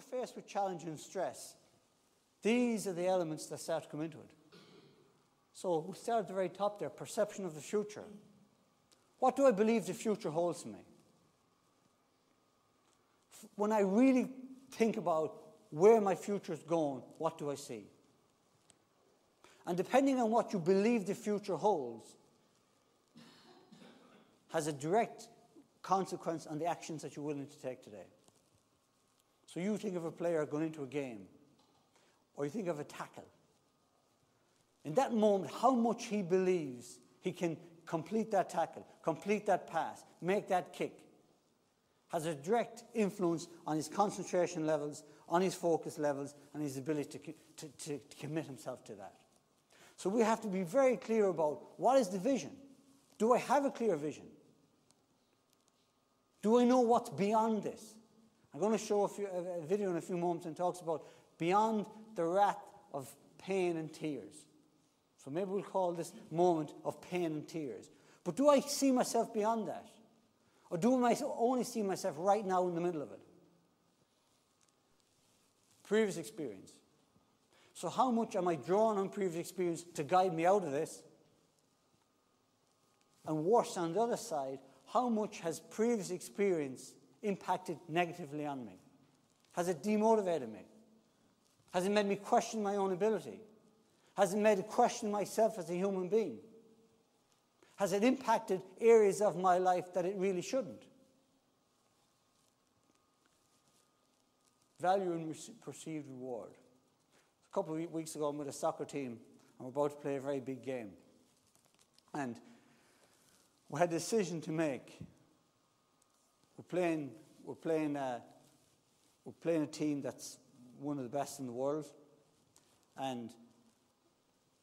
you're faced with challenge and stress, these are the elements that start to come into it. So we start at the very top there, perception of the future. What do I believe the future holds for me? When I really think about where my future is going, what do I see? And depending on what you believe the future holds, has a direct consequence on the actions that you're willing to take today. So you think of a player going into a game, or you think of a tackle. In that moment, how much he believes he can complete that tackle, complete that pass, make that kick, has a direct influence on his concentration levels, on his focus levels, and his ability to commit himself to that. So we have to be very clear about what is the vision. Do I have a clear vision? Do I know what's beyond this? I'm going to show a video in a few moments and talks about beyond the wrath of pain and tears. So maybe we'll call this moment of pain and tears. But do I see myself beyond that? Or do I only see myself right now in the middle of it? Previous experience. So how much am I drawing on previous experience to guide me out of this? And worse, on the other side, how much has previous experience impacted negatively on me? Has it demotivated me? Has it made me question my own ability? Has it made me question myself as a human being? Has it impacted areas of my life that it really shouldn't? Value and perceived reward. A couple of weeks ago, I'm with a soccer team, and we're about to play a very big game. And we had a decision to make. We're playing a team that's one of the best in the world, and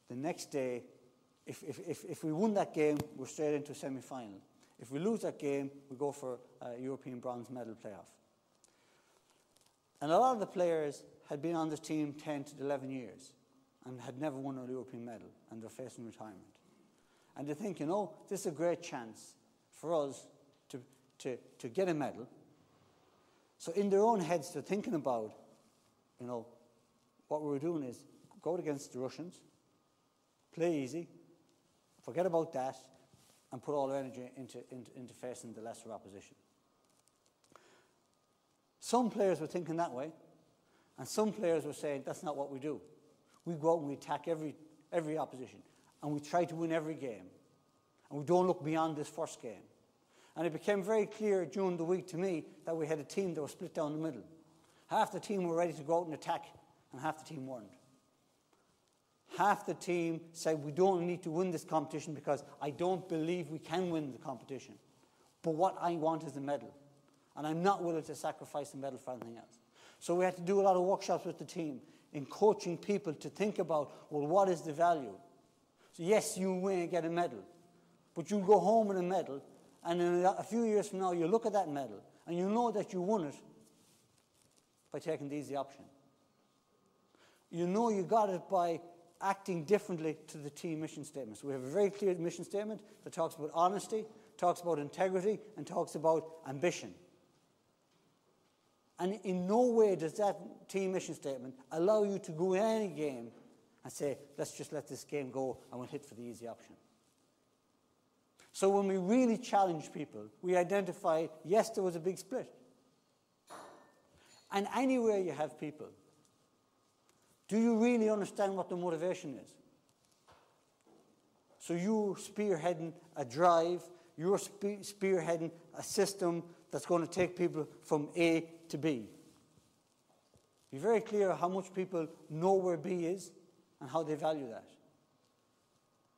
the next day, if we won that game, we're straight into a semi-final. If we lose that game, we go for a European bronze medal playoff. And a lot of the players had been on this team 10 to 11 years and had never won a European medal, and they're facing retirement. And they think, this is a great chance for us to get a medal. So in their own heads, they're thinking about, what we were doing is go against the Russians, play easy, forget about that, and put all our energy into facing the lesser opposition. Some players were thinking that way, and some players were saying, that's not what we do. We go out and we attack every opposition, and we try to win every game, and we don't look beyond this first game. And it became very clear during the week to me that we had a team that was split down the middle. Half the team were ready to go out and attack, and half the team weren't. Half the team said, we don't need to win this competition because I don't believe we can win the competition. But what I want is a medal. And I'm not willing to sacrifice the medal for anything else. So we had to do a lot of workshops with the team in coaching people to think about, well, what is the value? So yes, you win and get a medal. But you go home with a medal, and in a few years from now, you look at that medal, and you know that you won it by taking the easy option. You know you got it by acting differently to the team mission statement. So we have a very clear mission statement that talks about honesty, talks about integrity, and talks about ambition. And in no way does that team mission statement allow you to go in any game and say, let's just let this game go and we'll hit for the easy option. So when we really challenge people, we identify, yes, there was a big split. And anywhere you have people, do you really understand what the motivation is? So you're spearheading a drive, you're spearheading a system that's going to take people from A to B. Be very clear how much people know where B is and how they value that.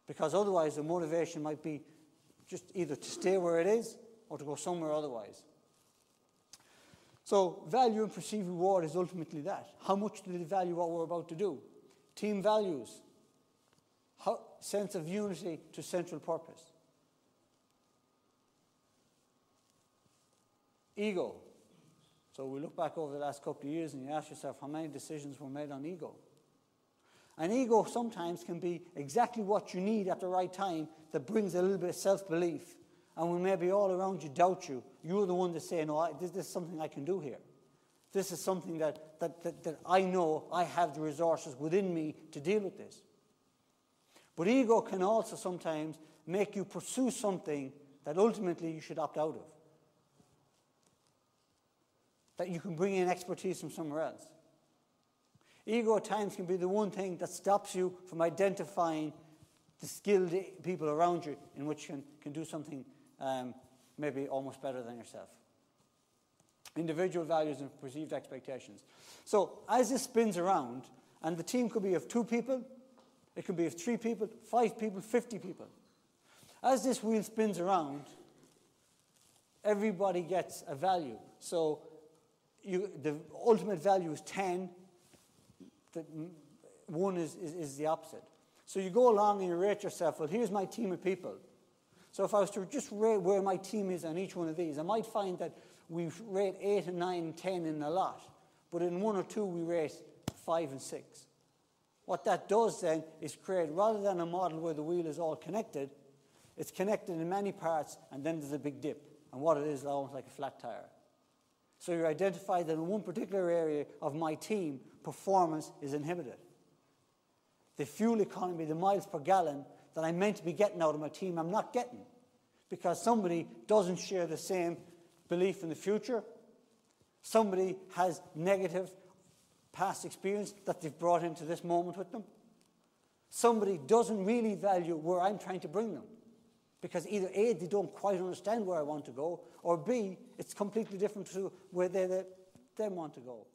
Because otherwise the motivation might be just either to stay where it is or to go somewhere otherwise. So value and perceived reward is ultimately that. How much do they value what we're about to do? Team values. Sense of unity to central purpose. Ego. So we look back over the last couple of years and you ask yourself how many decisions were made on ego. And ego sometimes can be exactly what you need at the right time that brings a little bit of self-belief. And when maybe all around you doubt you, you're the one to say, no, this is something I can do here. This is something that I know I have the resources within me to deal with this. But ego can also sometimes make you pursue something that ultimately you should opt out of. That you can bring in expertise from somewhere else. Ego at times can be the one thing that stops you from identifying the skilled people around you in which can do something maybe almost better than yourself. Individual values and perceived expectations. So as this spins around, and the team could be of 2 people, it could be of 3 people, 5 people, 50 people. As this wheel spins around, everybody gets a value. So the ultimate value is 10. 1 is the opposite. So you go along and you rate yourself, well, here's my team of people. So if I was to just rate where my team is on each one of these, I might find that we rate 8 and 9 and 10 in a lot, but in 1 or 2 we rate 5 and 6. What that does then is create, rather than a model where the wheel is all connected, it's connected in many parts and then there's a big dip. And what it is almost like a flat tire. So you identify that in one particular area of my team, performance is inhibited. The fuel economy, the miles per gallon that I'm meant to be getting out of my team, I'm not getting. Because somebody doesn't share the same belief in the future. Somebody has negative past experience that they've brought into this moment with them. Somebody doesn't really value where I'm trying to bring them. Because either A, they don't quite understand where I want to go, or B, it's completely different to where they want to go.